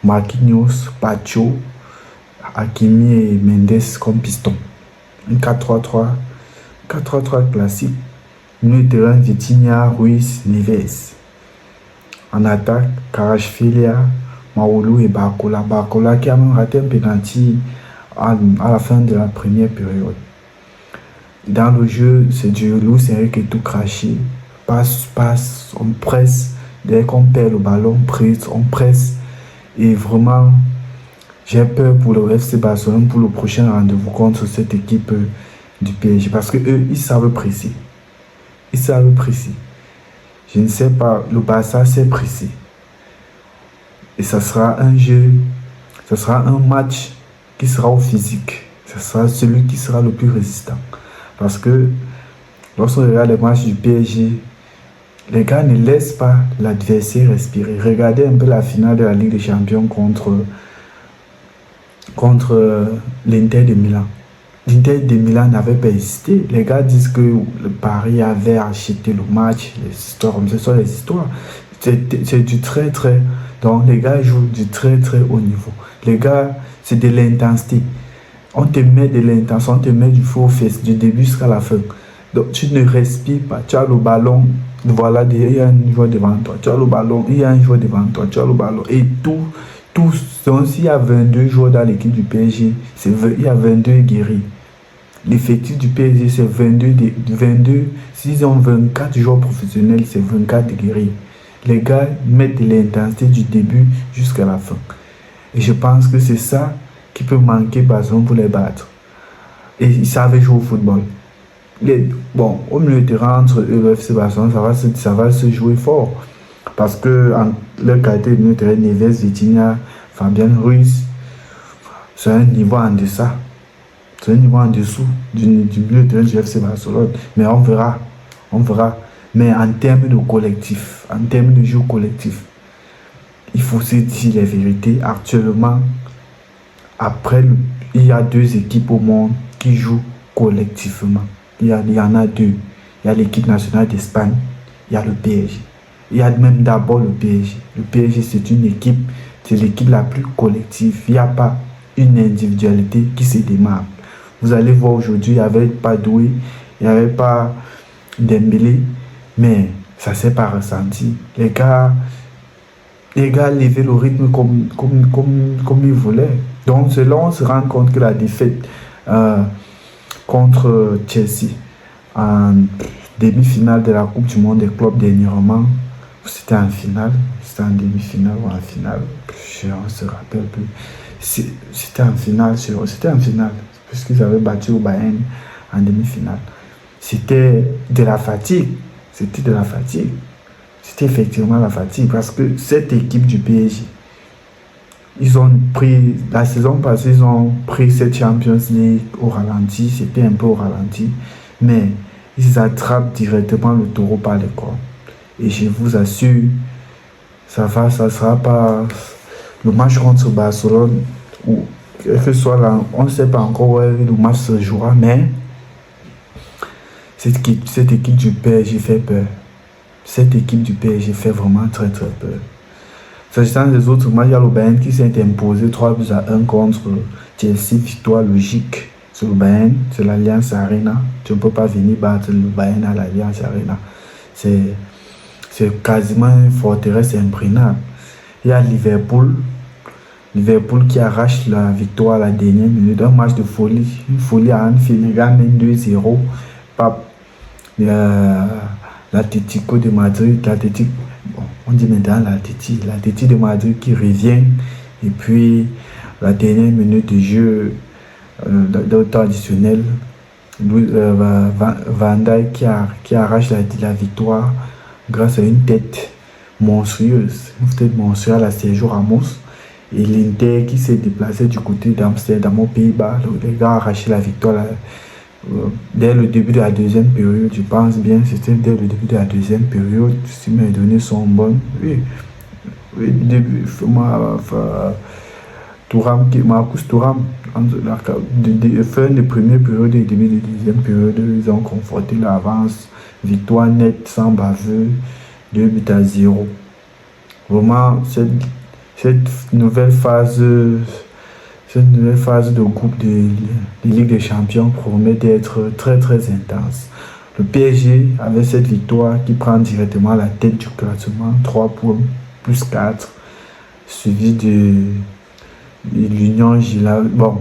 Marquinhos, Pacho, Hakimi et Mendes comme piston. Un 4-3-3. 4-3-3 classique. Milieu de terrain, Vitinha, Ruiz, Neves. En attaque, Kvaratskhelia, Maoulou et Barcola. Barcola qui a même raté un penalty à la fin de la première période. Dans le jeu, c'est du Luis Enrique tout craché. Passe, on presse. Dès qu'on perd le ballon, on presse. Et vraiment, j'ai peur pour le FC Barcelone, pour le prochain rendez-vous contre cette équipe du PSG. Parce qu'eux, ils savent presser. Je ne sais pas, le Barça sait presser. Et ça sera un jeu, ça sera un match qui sera au physique. Ça sera celui qui sera le plus résistant. Parce que lorsqu'on regarde les matchs du PSG, les gars ne laissent pas l'adversaire respirer. Regardez un peu la finale de la Ligue des Champions contre l'Inter de Milan. L'Inter de Milan n'avait pas hésité. Les gars disent que le Paris avait acheté le match. Les histoires comme ça, ce sont les histoires. C'est du très. Donc les gars jouent du très haut niveau. Les gars, c'est de l'intensité. On te met de l'intensité, on te met du feu aux fesses, du début jusqu'à la fin. Donc tu ne respires pas. Tu as le ballon. Voilà, il y a un joueur devant toi, tu as le ballon, il y a un joueur devant toi, tu as le ballon. Et tous, donc s'il y a 22 joueurs dans l'équipe du PSG, il y a 22 guéris. L'effectif du PSG, c'est 22. S'ils ont 24 joueurs professionnels, c'est 24 guéris. Les gars mettent de l'intensité du début jusqu'à la fin. Et je pense que c'est ça qui peut manquer Barcelone pour les battre. Et ils savaient jouer au football. Au milieu de terrain entre le FC Barcelone, ça va se jouer fort. Parce que leur qualité de milieu de terrain, Neves, Vitinha, Fabian Ruiz, c'est un niveau en deçà. C'est un niveau en dessous du milieu de terrain du FC Barcelone. Mais on verra. Mais en termes de collectif, en termes de jeu collectif, il faut se dire les vérités. Actuellement, il y a 2 équipes au monde qui jouent collectivement. Il y en a 2. Il y a l'équipe nationale d'Espagne, il y a le PSG. Il y a même d'abord le PSG. Le PSG, c'est l'équipe la plus collective. Il n'y a pas une individualité qui se démarque. Vous allez voir aujourd'hui, il n'y avait pas Doué, il n'y avait pas Dembélé, mais ça ne s'est pas ressenti. Les gars levaient le rythme comme ils voulaient. Donc, c'est là on se rend compte que la défaite contre Chelsea en demi-finale de la Coupe du Monde des clubs dernièrement, c'était en finale, c'était en demi-finale ou en finale, je ne se rappelle plus. C'était en finale, puisqu'ils avaient battu au Bayern en demi-finale. C'était de la fatigue. C'était effectivement la fatigue, parce que cette équipe du PSG, la saison passée, ils ont pris cette Champions League au ralenti, c'était un peu au ralenti, mais ils attrapent directement le taureau par les cornes. Et je vous assure, ça sera pas le match contre Barcelone, ou quel que soit là, on ne sait pas encore où le match se jouera, mais cette équipe du PSG fait peur. Cette équipe du PSG fait vraiment très très peur. S'agissant des autres matchs, il y a le Bayern qui s'est imposé 3-1 contre Chelsea, victoire logique sur le Bayern, c'est l'Allianz Arena. Tu ne peux pas venir battre le Bayern à l'Allianz Arena. C'est quasiment une forteresse imprenable. Il y a Liverpool qui arrache la victoire à la dernière minute. Un match de folie. Une folie à Anfield. Les gars mènent 2-0. L'Atlético de Madrid. On dit maintenant l'Atlético de Madrid qui revient. Et puis, la dernière minute de jeu de temps additionnel. Van Dijk qui arrache la victoire grâce à une tête monstrueuse. Une tête monstrueuse à la Sergio Ramos. Et l'Inter qui s'est déplacé du côté d'Amsterdam aux Pays-Bas. Les gars ont arraché la victoire dès le début de la deuxième période. Je pense bien c'était dès le début de la deuxième période. Si mes données sont bonnes. Oui, début. Marcus Thuram, fin de première période et début de deuxième période, ils ont conforté l'avance. Victoire nette, sans baveux, 2-0. Vraiment, cette nouvelle phase de groupe de Ligue des Champions promet d'être très très intense. Le PSG, avec cette victoire qui prend directement la tête du classement, 3 points plus 4, suivi de l'Union Gila. Bon,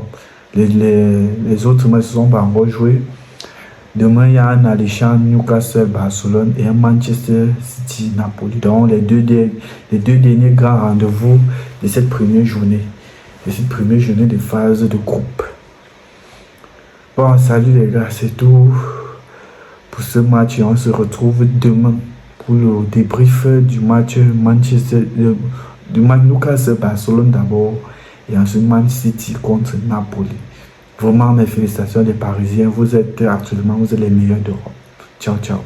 les autres matchs sont pas encore joués. Demain, il y a un alléchant Newcastle-Barcelone et un Manchester City-Napoli. Donc, les deux derniers grands rendez-vous de cette première journée. De cette première journée de phase de groupe. Bon, salut les gars, c'est tout pour ce match. Et on se retrouve demain pour le débrief du match Newcastle-Barcelone d'abord. Et ensuite Man City contre Napoli. Vraiment mes félicitations les Parisiens, vous êtes les meilleurs d'Europe. Ciao, ciao.